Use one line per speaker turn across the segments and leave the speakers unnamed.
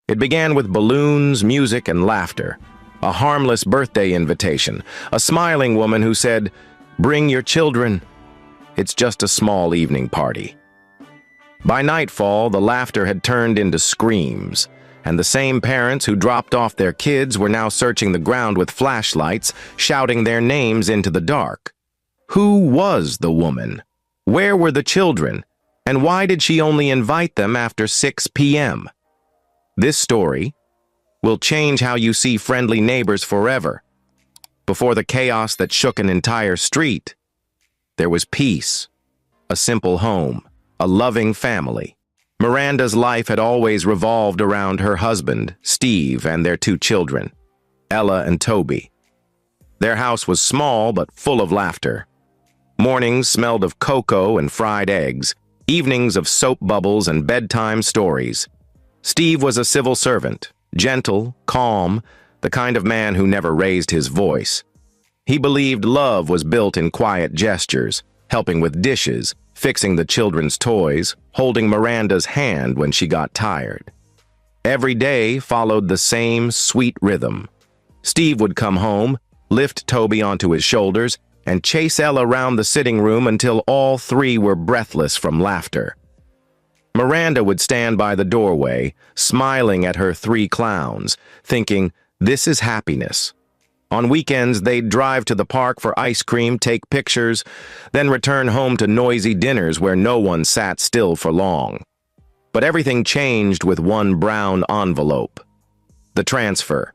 It began with balloons, music, and laughter. A harmless birthday invitation. A smiling woman who said, "Bring your children. It's just a small evening party." By nightfall, the laughter had turned into screams, and the same parents who dropped off their kids were now searching the ground with flashlights, shouting their names into the dark. Who was the woman? Where were the children? And why did she only invite them after 6 p.m.? This story will change how you see friendly neighbors forever. Before the chaos that shook an entire street, there was peace, a simple home, a loving family. Miranda's life had always revolved around her husband, Steve, and their 2 children, Ella and Toby. Their house was small but full of laughter. Mornings smelled of cocoa and fried eggs, evenings of soap bubbles and bedtime stories. Steve was a civil servant, gentle, calm, the kind of man who never raised his voice. He believed love was built in quiet gestures, helping with dishes, fixing the children's toys, holding Miranda's hand when she got tired. Every day followed the same sweet rhythm. Steve would come home, lift Toby onto his shoulders, and chase Ella around the sitting room until all 3 were breathless from laughter. Miranda would stand by the doorway, smiling at her 3 clowns, thinking, "This is happiness." On weekends, they'd drive to the park for ice cream, take pictures, then return home to noisy dinners where no one sat still for long. But everything changed with one brown envelope. The transfer.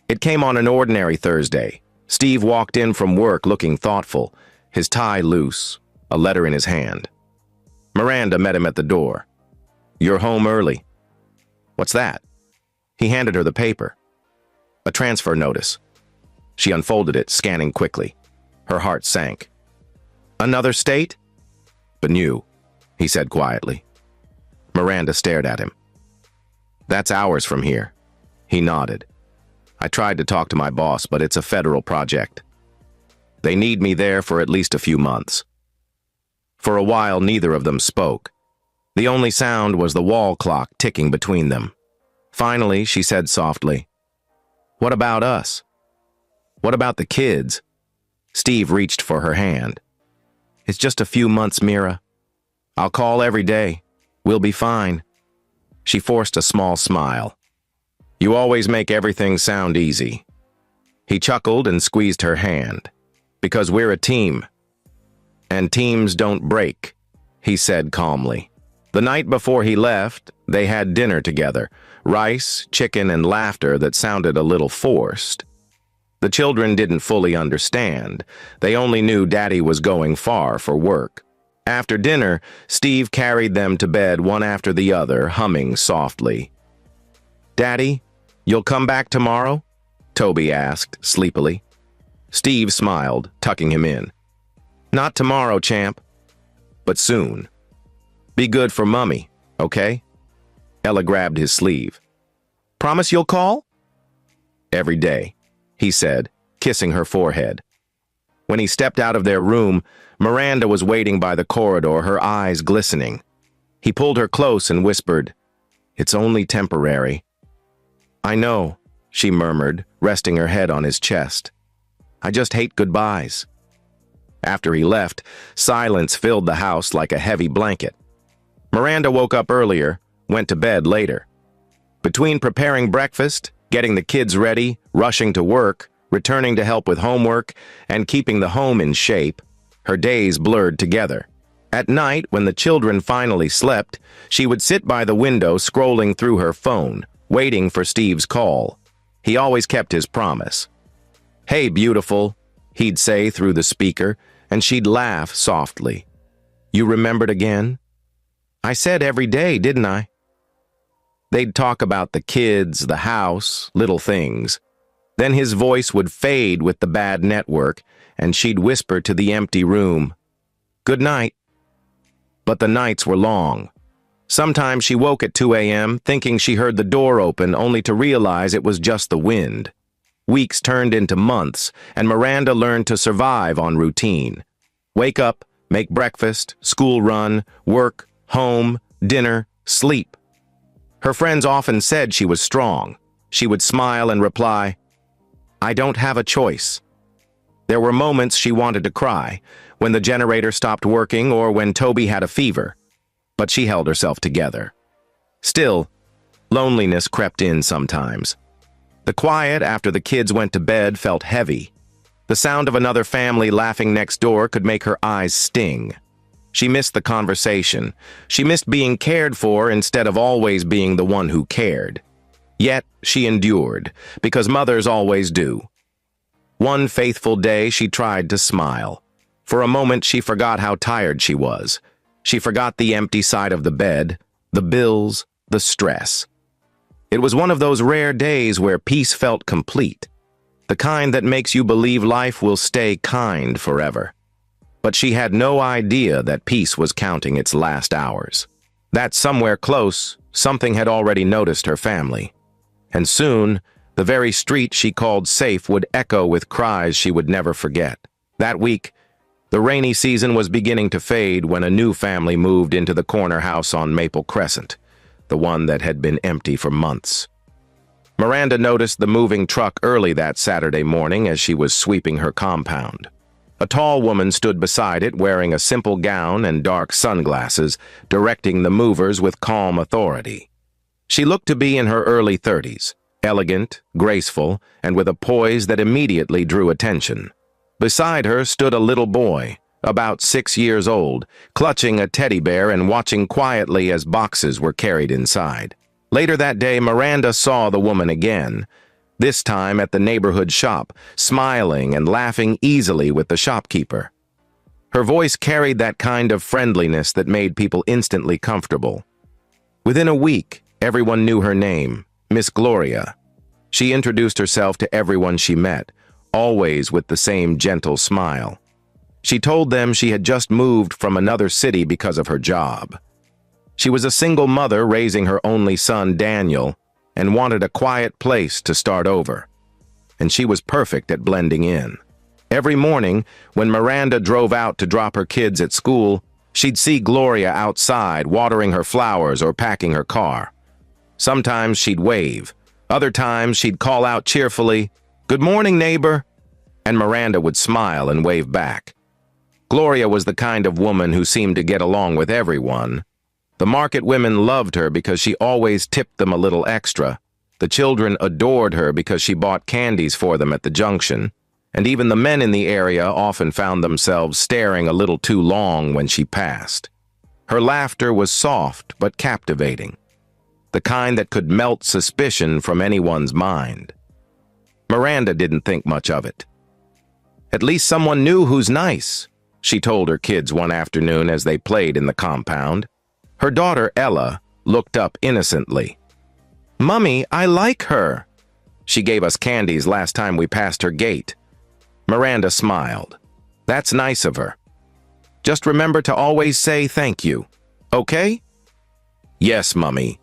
It came on an ordinary Thursday. Steve walked in from work looking thoughtful, his tie loose, a letter in his hand. Miranda met him at the door. "You're home early." "What's that?" He handed her the paper. A transfer notice. She unfolded it, scanning quickly. Her heart sank. "Another state?" "But new," he said quietly. Miranda stared at him. "That's hours from here." He nodded. "I tried to talk to my boss, but it's a federal project. They need me there for at least a few months." For a while, neither of them spoke. The only sound was the wall clock ticking between them. Finally, she said softly, "What about us? What about the kids?" Steve reached for her hand. "It's just a few months, Mira. I'll call every day. We'll be fine." She forced a small smile. "You always make everything sound easy." He chuckled and squeezed her hand. "Because we're a team. And teams don't break," he said calmly. The night before he left, they had dinner together, rice, chicken, and laughter that sounded a little forced. The children didn't fully understand. They only knew Daddy was going far for work. After dinner, Steve carried them to bed one after the other, humming softly. "Daddy, you'll come back tomorrow?" Toby asked sleepily. Steve smiled, tucking him in. "Not tomorrow, champ, but soon. Be good for Mummy, okay?" Ella grabbed his sleeve. "Promise you'll call?" "Every day," he said, kissing her forehead. When he stepped out of their room, Miranda was waiting by the corridor, her eyes glistening. He pulled her close and whispered, "It's only temporary." "I know," she murmured, resting her head on his chest. "I just hate goodbyes." After he left, silence filled the house like a heavy blanket. Miranda woke up earlier, went to bed later. Between preparing breakfast, getting the kids ready, rushing to work, returning to help with homework, and keeping the home in shape, her days blurred together. At night, when the children finally slept, she would sit by the window scrolling through her phone, waiting for Steve's call. He always kept his promise. "Hey, beautiful," he'd say through the speaker, and she'd laugh softly. "You remembered again? I said every day, didn't I?" They'd talk about the kids, the house, little things. Then his voice would fade with the bad network, and she'd whisper to the empty room, "Good night." But the nights were long. Sometimes she woke at 2 a.m. thinking she heard the door open, only to realize it was just the wind. Weeks turned into months, and Miranda learned to survive on routine. Wake up, make breakfast, school run, work, home, dinner, sleep. Her friends often said she was strong. She would smile and reply, "I don't have a choice." There were moments she wanted to cry, when the generator stopped working or when Toby had a fever, but she held herself together. Still, loneliness crept in sometimes. The quiet after the kids went to bed felt heavy. The sound of another family laughing next door could make her eyes sting. She missed the conversation. She missed being cared for instead of always being the one who cared. Yet she endured, because mothers always do. One faithful day she tried to smile. For a moment she forgot how tired she was. She forgot the empty side of the bed, the bills, the stress. It was one of those rare days where peace felt complete, the kind that makes you believe life will stay kind forever. But she had no idea that peace was counting its last hours. That somewhere close, something had already noticed her family. And soon, the very street she called safe would echo with cries she would never forget. That week, the rainy season was beginning to fade when a new family moved into the corner house on Maple Crescent, the one that had been empty for months. Miranda noticed the moving truck early that Saturday morning as she was sweeping her compound. A tall woman stood beside it wearing a simple gown and dark sunglasses, directing the movers with calm authority. She looked to be in her early 30s, elegant, graceful, and with a poise that immediately drew attention. Beside her stood a little boy, about 6 years old, clutching a teddy bear and watching quietly as boxes were carried inside. Later that day, Miranda saw the woman again, this time at the neighborhood shop, smiling and laughing easily with the shopkeeper. Her voice carried that kind of friendliness that made people instantly comfortable. Within a week, everyone knew her name, Miss Gloria. She introduced herself to everyone she met, always with the same gentle smile. She told them she had just moved from another city because of her job. She was a single mother raising her only son, Daniel, and wanted a quiet place to start over. And she was perfect at blending in. Every morning, when Miranda drove out to drop her kids at school, she'd see Gloria outside watering her flowers or packing her car. Sometimes she'd wave. Other times she'd call out cheerfully, "Good morning, neighbor," and Miranda would smile and wave back. Gloria was the kind of woman who seemed to get along with everyone. The market women loved her because she always tipped them a little extra. The children adored her because she bought candies for them at the junction. And even the men in the area often found themselves staring a little too long when she passed. Her laughter was soft but captivating, the kind that could melt suspicion from anyone's mind. Miranda didn't think much of it. "At least someone new who's nice," she told her kids one afternoon as they played in the compound. Her daughter, Ella, looked up innocently. "Mummy, I like her. She gave us candies last time we passed her gate." Miranda smiled. "That's nice of her. Just remember to always say thank you, okay?" "Yes, Mummy,"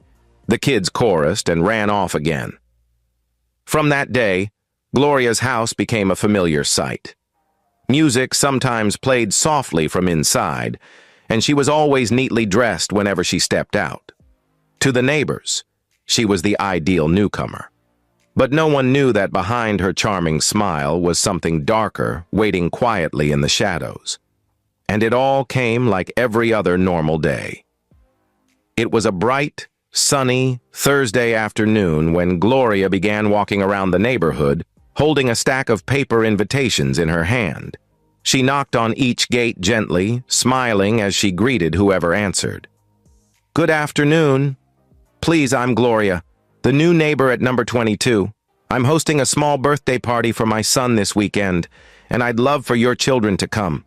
the kids chorused and ran off again. From that day, Gloria's house became a familiar sight. Music sometimes played softly from inside, and she was always neatly dressed whenever she stepped out. To the neighbors, she was the ideal newcomer. But no one knew that behind her charming smile was something darker, waiting quietly in the shadows. And it all came like every other normal day. It was a bright, sunny Thursday afternoon when Gloria began walking around the neighborhood, holding a stack of paper invitations in her hand. She knocked on each gate gently, smiling as she greeted whoever answered. "Good afternoon. Please, I'm Gloria, the new neighbor at number 22. I'm hosting a small birthday party for my son this weekend, and I'd love for your children to come."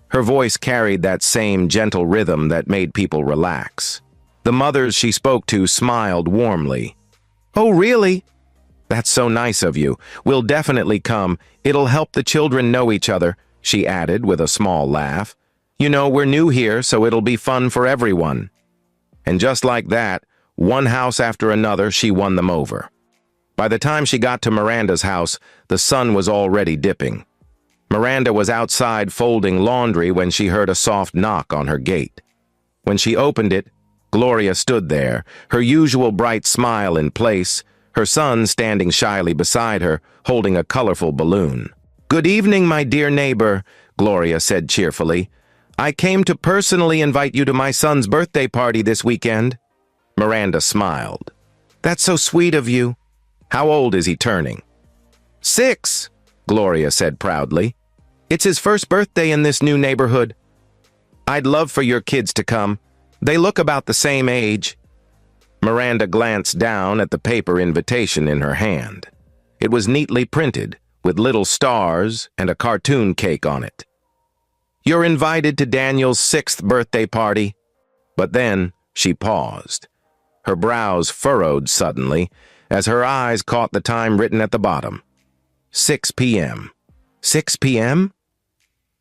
Her voice carried that same gentle rhythm that made people relax. The mothers she spoke to smiled warmly. "Oh, really? That's so nice of you. We'll definitely come. It'll help the children know each other," she added with a small laugh. "You know, we're new here, so it'll be fun for everyone." And just like that, one house after another, she won them over. By the time she got to Miranda's house, the sun was already dipping. Miranda was outside folding laundry when she heard a soft knock on her gate. When she opened it, Gloria stood there, her usual bright smile in place, her son standing shyly beside her, holding a colorful balloon. "Good evening, my dear neighbor," Gloria said cheerfully. "I came to personally invite you to my son's birthday party this weekend." Miranda smiled. "That's so sweet of you. How old is he turning?" 6, Gloria said proudly. "It's his first birthday in this new neighborhood. I'd love for your kids to come. They look about the same age." Miranda glanced down at the paper invitation in her hand. It was neatly printed, with little stars and a cartoon cake on it. "You're invited to Daniel's 6th birthday party." But then she paused. Her brows furrowed suddenly as her eyes caught the time written at the bottom. 6 p.m. 6 p.m.?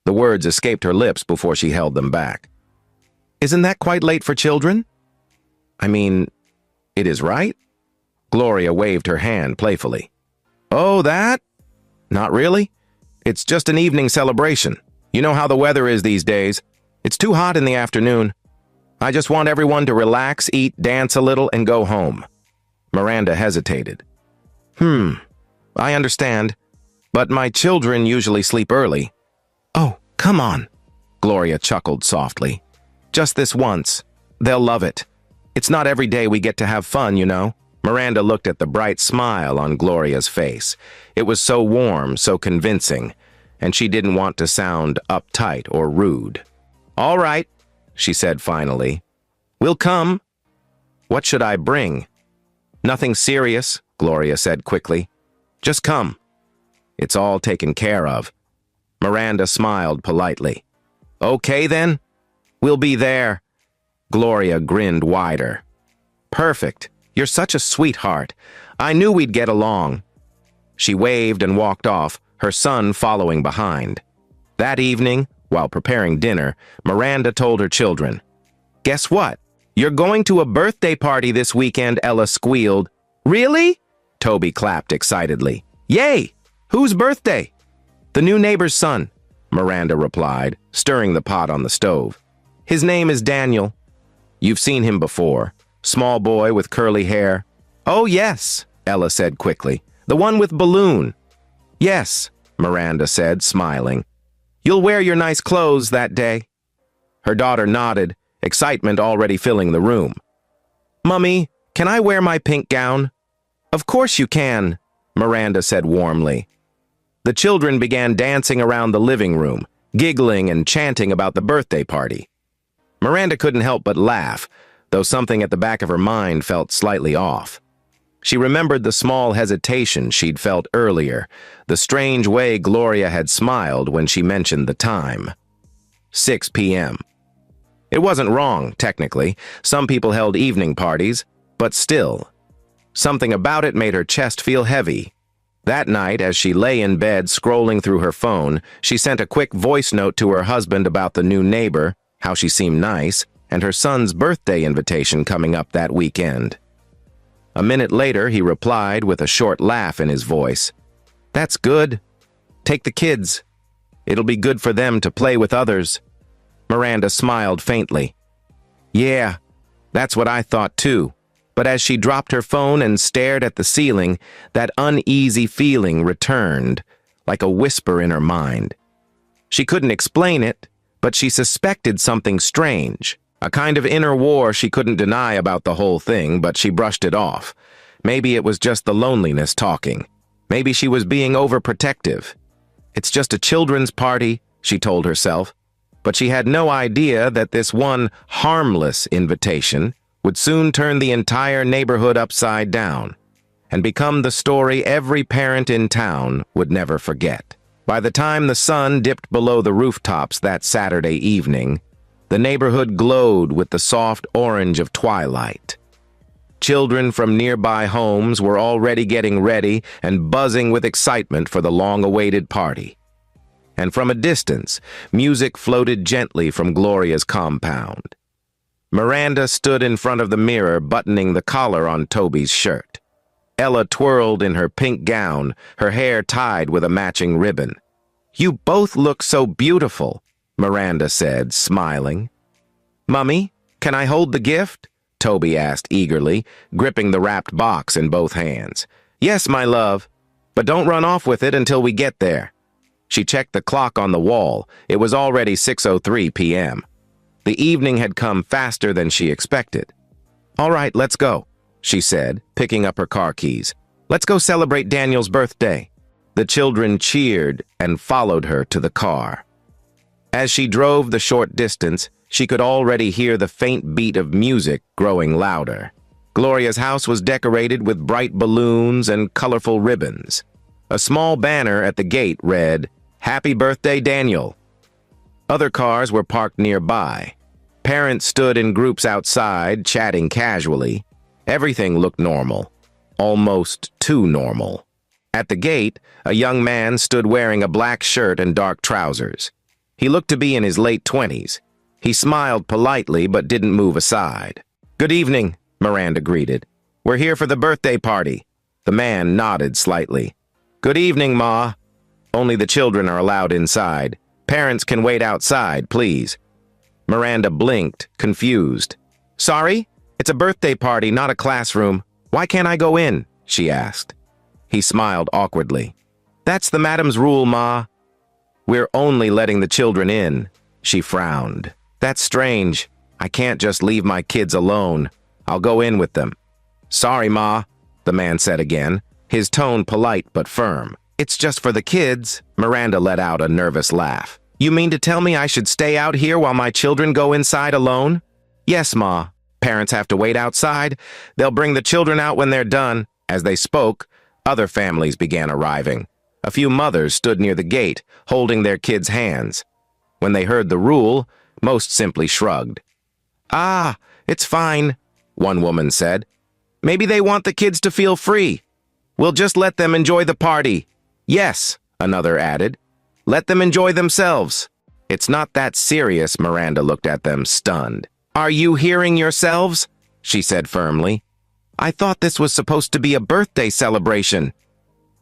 The words escaped her lips before she held them back. "Isn't that quite late for children?" "I mean, it is, right?" Gloria waved her hand playfully. "Oh, that? Not really. It's just an evening celebration. You know how the weather is these days. It's too hot in the afternoon. I just want everyone to relax, eat, dance a little, and go home." Miranda hesitated. I understand, but my children usually sleep early." "Oh, come on," Gloria chuckled softly. "Just this once. They'll love it. It's not every day we get to have fun, you know." Miranda looked at the bright smile on Gloria's face. It was so warm, so convincing, and she didn't want to sound uptight or rude. "All right," she said finally. "We'll come. What should I bring?" "Nothing serious," Gloria said quickly. "Just come. It's all taken care of." Miranda smiled politely. "Okay then. We'll be there." Gloria grinned wider. "Perfect. You're such a sweetheart. I knew we'd get along." She waved and walked off, her son following behind. That evening, while preparing dinner, Miranda told her children, "Guess what? You're going to a birthday party this weekend," Ella squealed. "Really?" Toby clapped excitedly. "Yay! Whose birthday?" "The new neighbor's son," Miranda replied, stirring the pot on the stove. "His name is Daniel. You've seen him before. Small boy with curly hair." "Oh, yes," Ella said quickly. "The one with balloon." "Yes," Miranda said, smiling. "You'll wear your nice clothes that day." Her daughter nodded, excitement already filling the room. "Mummy, can I wear my pink gown?" "Of course you can," Miranda said warmly. The children began dancing around the living room, giggling and chanting about the birthday party. Miranda couldn't help but laugh, though something at the back of her mind felt slightly off. She remembered the small hesitation she'd felt earlier, the strange way Gloria had smiled when she mentioned the time. 6 p.m. It wasn't wrong, technically. Some people held evening parties, but still. Something about it made her chest feel heavy. That night, as she lay in bed scrolling through her phone, she sent a quick voice note to her husband about the new neighbor, how she seemed nice, and her son's birthday invitation coming up that weekend. A minute later, he replied with a short laugh in his voice. "That's good. Take the kids. It'll be good for them to play with others." Miranda smiled faintly. "Yeah, that's what I thought too." But as she dropped her phone and stared at the ceiling, that uneasy feeling returned, like a whisper in her mind. She couldn't explain it, but she suspected something strange. A kind of inner war she couldn't deny about the whole thing, but she brushed it off. Maybe it was just the loneliness talking. Maybe she was being overprotective. "It's just a children's party," she told herself. But she had no idea that this one harmless invitation would soon turn the entire neighborhood upside down and become the story every parent in town would never forget. By the time the sun dipped below the rooftops that Saturday evening, the neighborhood glowed with the soft orange of twilight. Children from nearby homes were already getting ready and buzzing with excitement for the long-awaited party. And from a distance, music floated gently from Gloria's compound. Miranda stood in front of the mirror, buttoning the collar on Toby's shirt. Ella twirled in her pink gown, her hair tied with a matching ribbon. "You both look so beautiful," Miranda said, smiling. "Mummy, can I hold the gift?" Toby asked eagerly, gripping the wrapped box in both hands. Yes, my love, but don't run off with it until we get there. She checked the clock on the wall. It was already 6:03 p.m. The evening had come faster than she expected. All right, let's go, she said, picking up her car keys. Let's go celebrate Daniel's birthday. The children cheered and followed her to the car. As she drove the short distance, she could already hear the faint beat of music growing louder. Gloria's house was decorated with bright balloons and colorful ribbons. A small banner at the gate read, "Happy Birthday, Daniel." Other cars were parked nearby. Parents stood in groups outside, chatting casually. Everything looked normal, almost too normal. At the gate, a young man stood wearing a black shirt and dark trousers. He looked to be in his late 20s. He smiled politely but didn't move aside. "Good evening," Miranda greeted. "We're here for the birthday party." The man nodded slightly. "Good evening, Ma. Only the children are allowed inside. Parents can wait outside, please." Miranda blinked, confused. "Sorry? It's a birthday party, not a classroom. Why can't I go in?" she asked. He smiled awkwardly. "That's the madam's rule, Ma." "We're only letting the children in." She frowned. "That's strange. I can't just leave my kids alone. I'll go in with them." "Sorry, Ma," the man said again, his tone polite but firm. "It's just for the kids." Miranda let out a nervous laugh. "You mean to tell me I should stay out here while my children go inside alone?" "Yes, Ma. Parents have to wait outside. They'll bring the children out when they're done." As they spoke, other families began arriving. A few mothers stood near the gate, holding their kids' hands. When they heard the rule, most simply shrugged. "Ah, it's fine," one woman said. "Maybe they want the kids to feel free. We'll just let them enjoy the party." "Yes," another added. "Let them enjoy themselves." "It's not that serious," Miranda looked at them, stunned. "Are you hearing yourselves?" she said firmly. "I thought this was supposed to be a birthday celebration.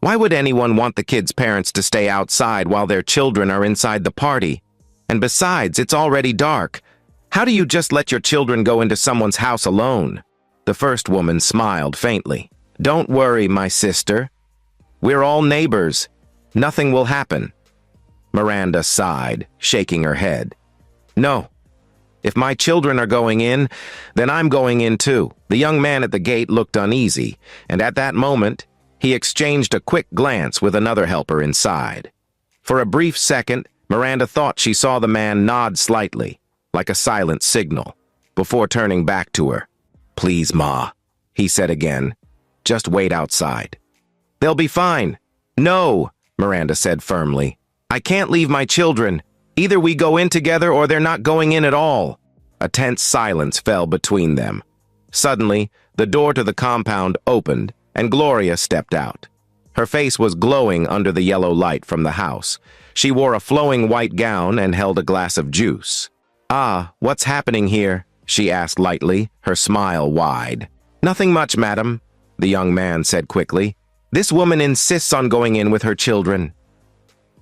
Why would anyone want the kids' parents to stay outside while their children are inside the party? And besides, it's already dark. How do you just let your children go into someone's house alone?" The first woman smiled faintly. "Don't worry, my sister. We're all neighbors. Nothing will happen." Miranda sighed, shaking her head. "No. If my children are going in, then I'm going in too." The young man at the gate looked uneasy, and at that moment, he exchanged a quick glance with another helper inside. For a brief second, Miranda thought she saw the man nod slightly, like a silent signal, before turning back to her. "Please, Ma," he said again. "Just wait outside." "They'll be fine." "No," Miranda said firmly. "I can't leave my children. Either we go in together or they're not going in at all." A tense silence fell between them. Suddenly, the door to the compound opened, and Gloria stepped out. Her face was glowing under the yellow light from the house. She wore a flowing white gown and held a glass of juice. "Ah, what's happening here?" she asked lightly, her smile wide. "Nothing much, madam," the young man said quickly. "This woman insists on going in with her children."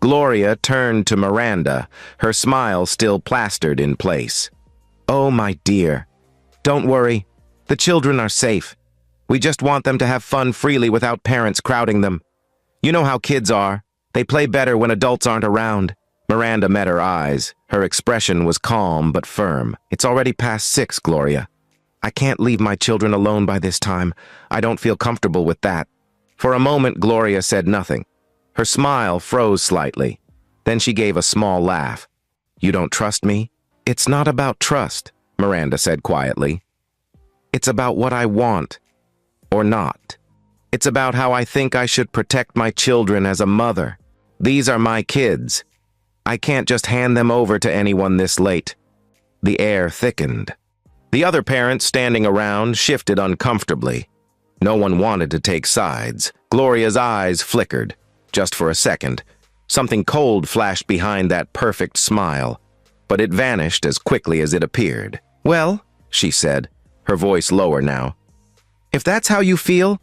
Gloria turned to Miranda, her smile still plastered in place. "Oh, my dear. Don't worry. The children are safe. We just want them to have fun freely without parents crowding them. You know how kids are. They play better when adults aren't around." Miranda met her eyes. Her expression was calm but firm. "It's already past 6, Gloria. I can't leave my children alone by this time. I don't feel comfortable with that." For a moment, Gloria said nothing. Her smile froze slightly. Then she gave a small laugh. "You don't trust me?" "It's not about trust," Miranda said quietly. "It's about what I want, or not. It's about how I think I should protect my children as a mother. These are my kids. I can't just hand them over to anyone this late." The air thickened. The other parents standing around shifted uncomfortably. No one wanted to take sides. Gloria's eyes flickered. Just for a second. Something cold flashed behind that perfect smile, but it vanished as quickly as it appeared. "Well," she said, her voice lower now, "if that's how you feel,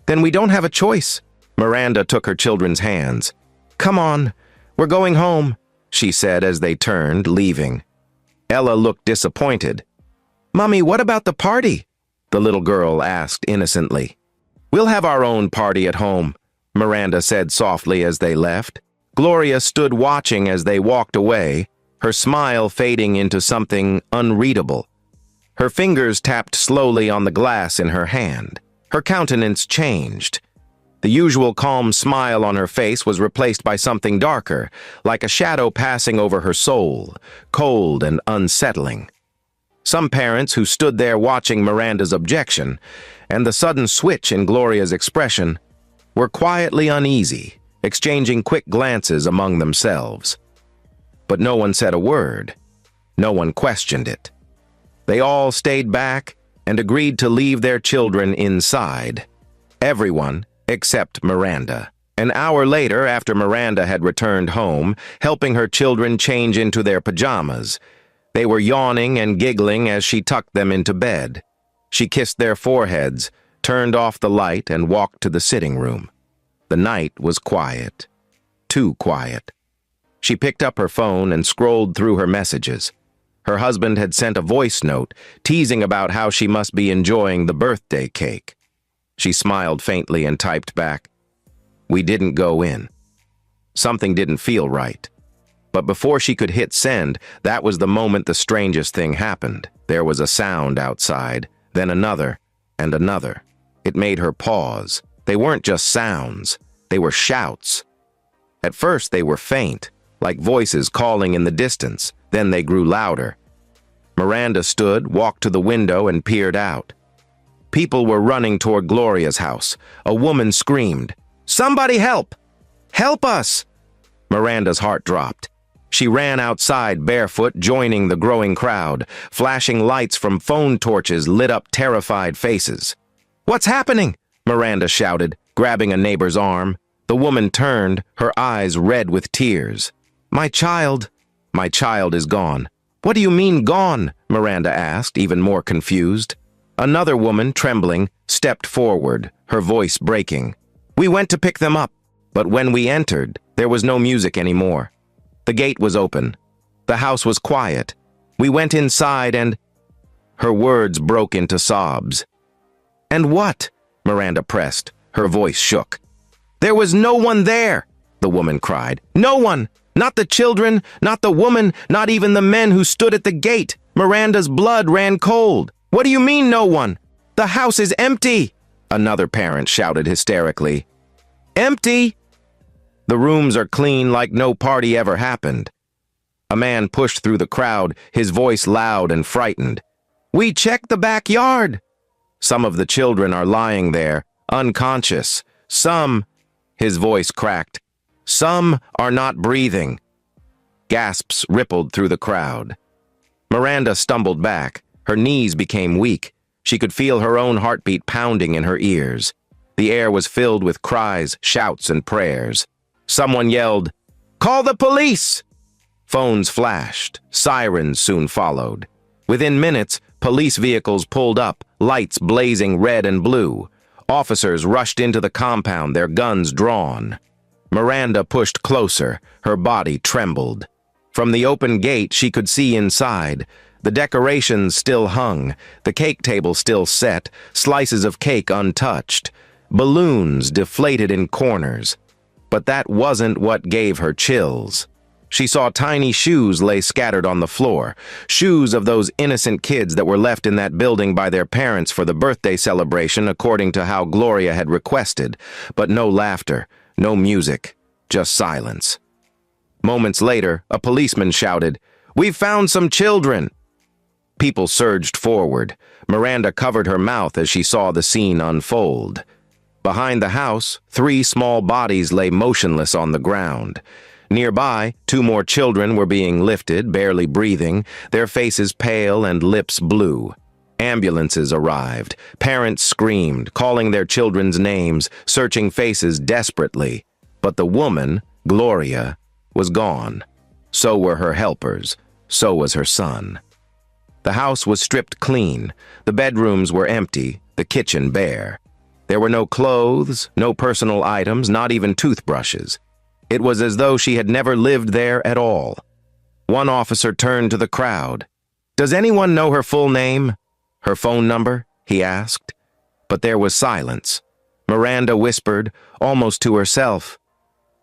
then we don't have a choice." Miranda took her children's hands. "Come on, we're going home," she said as they turned, leaving. Ella looked disappointed. "Mummy, what about the party?" the little girl asked innocently. "We'll have our own party at home," Miranda said softly as they left. Gloria stood watching as they walked away, her smile fading into something unreadable. Her fingers tapped slowly on the glass in her hand. Her countenance changed. The usual calm smile on her face was replaced by something darker, like a shadow passing over her soul, cold and unsettling. Some parents who stood there watching Miranda's objection, and the sudden switch in Gloria's expression, were quietly uneasy, exchanging quick glances among themselves. But no one said a word. No one questioned it. They all stayed back and agreed to leave their children inside. Everyone except Miranda. An hour later, after Miranda had returned home, helping her children change into their pajamas, they were yawning and giggling as she tucked them into bed. She kissed their foreheads, turned off the light, and walked to the sitting room. The night was quiet. Too quiet. She picked up her phone and scrolled through her messages. Her husband had sent a voice note, teasing about how she must be enjoying the birthday cake. She smiled faintly and typed back, "We didn't go in." Something didn't feel right. But before she could hit send, that was the moment the strangest thing happened. There was a sound outside, then another, and another. It made her pause. They weren't just sounds, they were shouts. At first they were faint, like voices calling in the distance, then they grew louder. Miranda stood, walked to the window, and peered out. People were running toward Gloria's house. A woman screamed, "Somebody help! Help us!" Miranda's heart dropped. She ran outside barefoot, joining the growing crowd. Flashing lights from phone torches lit up terrified faces. "What's happening?" Miranda shouted, grabbing a neighbor's arm. The woman turned, her eyes red with tears. My child is gone." "What do you mean gone?" Miranda asked, even more confused. Another woman, trembling, stepped forward, her voice breaking. "We went to pick them up, but when we entered, there was no music anymore. The gate was open. The house was quiet. We went inside and—" Her words broke into sobs. "And what?" Miranda pressed. Her voice shook. "There was no one there," the woman cried. "No one! Not the children, not the woman, not even the men who stood at the gate. Miranda's blood ran cold. What do you mean, no one? The house is empty!" Another parent shouted hysterically. "Empty?" "The rooms are clean like no party ever happened." A man pushed through the crowd, his voice loud and frightened. "We checked the backyard." "Some of the children are lying there, unconscious. Some," his voice cracked, "some are not breathing." Gasps rippled through the crowd. Miranda stumbled back. Her knees became weak. She could feel her own heartbeat pounding in her ears. The air was filled with cries, shouts, and prayers. Someone yelled, "Call the police!" Phones flashed. Sirens soon followed. Within minutes, police vehicles pulled up, lights blazing red and blue. Officers rushed into the compound, their guns drawn. Miranda pushed closer. Her body trembled. From the open gate, she could see inside. The decorations still hung, the cake table still set, slices of cake untouched, balloons deflated in corners. But that wasn't what gave her chills. She saw tiny shoes lay scattered on the floor, shoes of those innocent kids that were left in that building by their parents for the birthday celebration according to how Gloria had requested, but no laughter, no music, just silence. Moments later, a policeman shouted, "We've found some children!" People surged forward. Miranda covered her mouth as she saw the scene unfold. Behind the house, 3 small bodies lay motionless on the ground. Nearby, 2 more children were being lifted, barely breathing, their faces pale and lips blue. Ambulances arrived. Parents screamed, calling their children's names, searching faces desperately. But the woman, Gloria, was gone. So were her helpers. So was her son. The house was stripped clean. The bedrooms were empty, the kitchen bare. There were no clothes, no personal items, not even toothbrushes. It was as though she had never lived there at all. One officer turned to the crowd. "Does anyone know her full name?" Her phone number? He asked. But there was silence. Miranda whispered, almost to herself.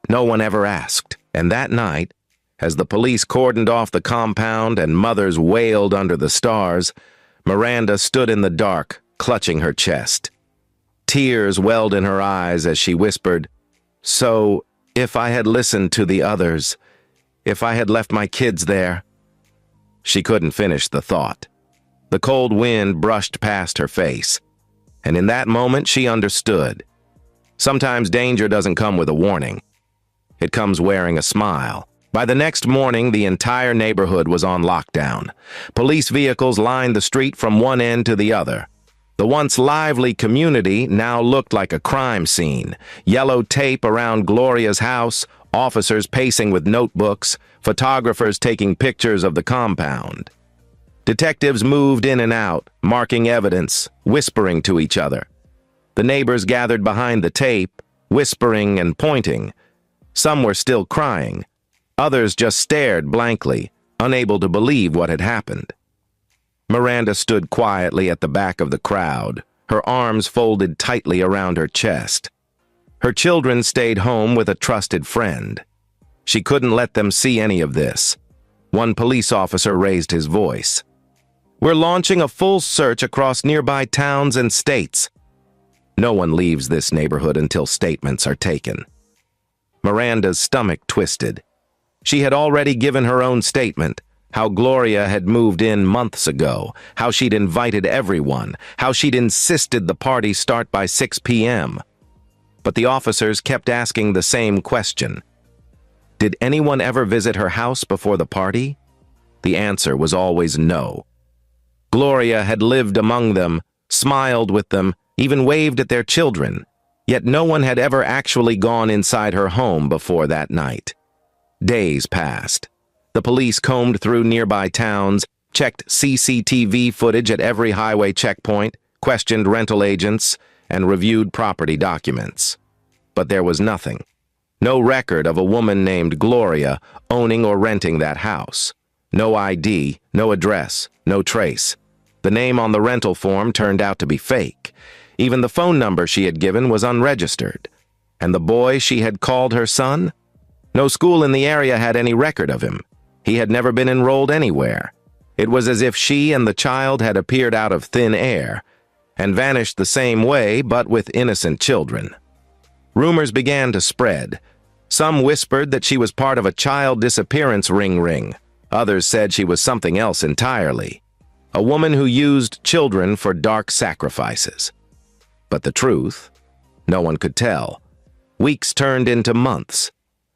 No one ever asked. And that night, as the police cordoned off the compound and mothers wailed under the stars, Miranda stood in the dark, clutching her chest. Tears welled in her eyes as she whispered, "So, if I had listened to the others, if I had left my kids there." She couldn't finish the thought. The cold wind brushed past her face, and in that moment she understood. Sometimes danger doesn't come with a warning. It comes wearing a smile. By the next morning, the entire neighborhood was on lockdown. Police vehicles lined the street from one end to the other. The once lively community now looked like a crime scene. Yellow tape around Gloria's house, officers pacing with notebooks, photographers taking pictures of the compound. Detectives moved in and out, marking evidence, whispering to each other. The neighbors gathered behind the tape, whispering and pointing. Some were still crying. Others just stared blankly, unable to believe what had happened. Miranda stood quietly at the back of the crowd, her arms folded tightly around her chest. Her children stayed home with a trusted friend. She couldn't let them see any of this. One police officer raised his voice. "We're launching a full search across nearby towns and states." No one leaves this neighborhood until statements are taken. Miranda's stomach twisted. She had already given her own statement, how Gloria had moved in months ago, how she'd invited everyone, how she'd insisted the party start by 6 p.m. But the officers kept asking the same question. Did anyone ever visit her house before the party? The answer was always no. Gloria had lived among them, smiled with them, even waved at their children, yet no one had ever actually gone inside her home before that night. Days passed. The police combed through nearby towns, checked CCTV footage at every highway checkpoint, questioned rental agents, and reviewed property documents. But there was nothing. No record of a woman named Gloria owning or renting that house. No ID, no address, no trace. The name on the rental form turned out to be fake. Even the phone number she had given was unregistered. And the boy she had called her son? No school in the area had any record of him. He had never been enrolled anywhere. It was as if she and the child had appeared out of thin air and vanished the same way, but with innocent children. Rumors began to spread. Some whispered that she was part of a child disappearance ring. Others said she was something else entirely. A woman who used children for dark sacrifices. But the truth? No one could tell. Weeks turned into months.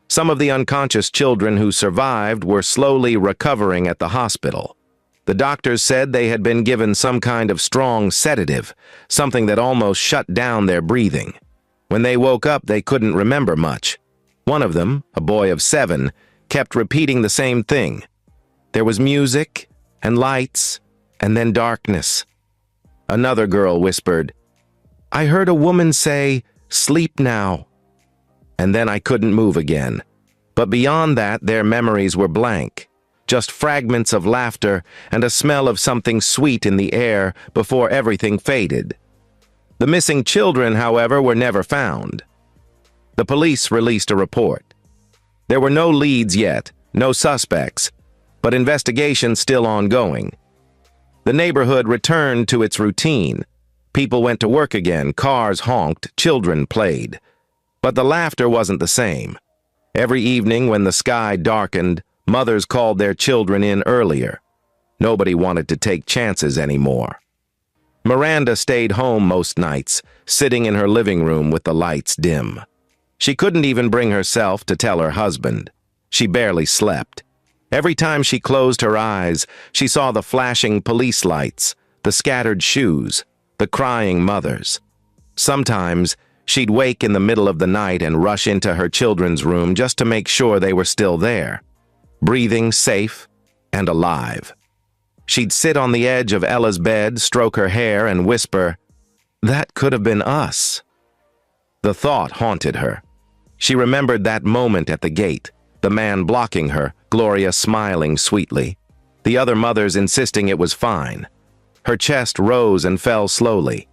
Some of the unconscious children who survived were slowly recovering at the hospital. The doctors said they had been given some kind of strong sedative, something that almost shut down their breathing. When they woke up, they couldn't remember much. One of them, a boy of 7, kept repeating the same thing. There was music and lights and then darkness. Another girl whispered, "I heard a woman say, 'Sleep now.' And then I couldn't move again. But beyond that, their memories were blank. Just fragments of laughter and a smell of something sweet in the air before everything faded. The missing children, however, were never found. The police released a report. There were no leads yet, no suspects, but investigations still ongoing. The neighborhood returned to its routine. People went to work again, cars honked, children played. But the laughter wasn't the same. Every evening when the sky darkened, mothers called their children in earlier. Nobody wanted to take chances anymore. Miranda stayed home most nights, sitting in her living room with the lights dim. She couldn't even bring herself to tell her husband. She barely slept. Every time she closed her eyes, she saw the flashing police lights, the scattered shoes, the crying mothers. Sometimes, she'd wake in the middle of the night and rush into her children's room just to make sure they were still there, breathing safe and alive. She'd sit on the edge of Ella's bed, stroke her hair, and whisper, "That could have been us." The thought haunted her. She remembered that moment at the gate, the man blocking her, Gloria smiling sweetly, the other mothers insisting it was fine. Her chest rose and fell slowly.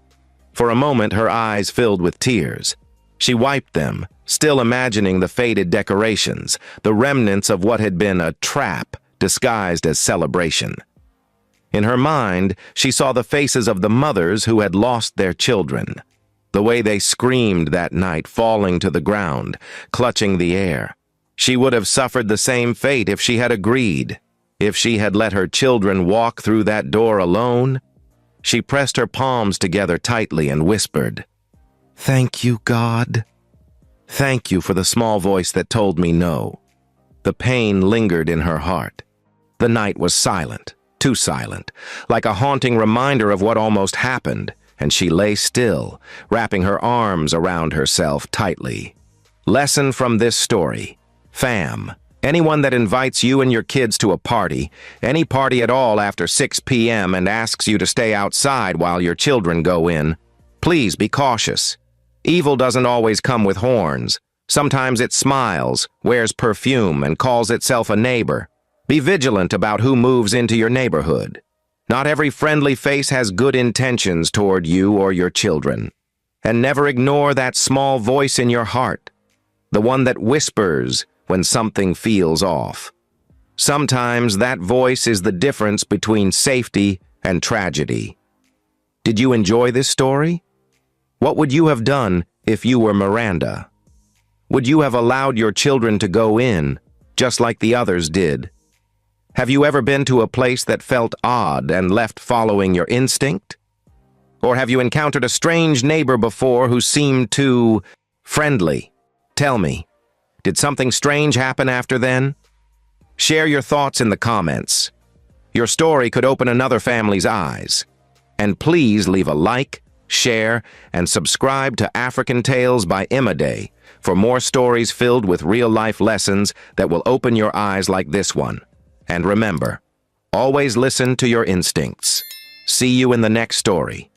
For a moment, her eyes filled with tears. She wiped them, still imagining the faded decorations, the remnants of what had been a trap disguised as celebration. In her mind, she saw the faces of the mothers who had lost their children, the way they screamed that night, falling to the ground, clutching the air. She would have suffered the same fate if she had agreed, if she had let her children walk through that door alone. She pressed her palms together tightly and whispered, "Thank you, God. Thank you for the small voice that told me no." The pain lingered in her heart. The night was silent, too silent, like a haunting reminder of what almost happened, and she lay still, wrapping her arms around herself tightly. Lesson from this story. Fam, anyone that invites you and your kids to a party, any party at all after 6 p.m. and asks you to stay outside while your children go in, please be cautious. Evil doesn't always come with horns. Sometimes it smiles, wears perfume, and calls itself a neighbor. Be vigilant about who moves into your neighborhood. Not every friendly face has good intentions toward you or your children. And never ignore that small voice in your heart, the one that whispers when something feels off. Sometimes that voice is the difference between safety and tragedy. Did you enjoy this story? What would you have done if you were Miranda? Would you have allowed your children to go in, just like the others did? Have you ever been to a place that felt odd and left following your instinct? Or have you encountered a strange neighbor before who seemed too friendly? Tell me, did something strange happen after then? Share your thoughts in the comments. Your story could open another family's eyes. And please leave a like, share, and subscribe to African Tales by Imade for more stories filled with real-life lessons that will open your eyes like this one. And remember, always listen to your instincts. See you in the next story.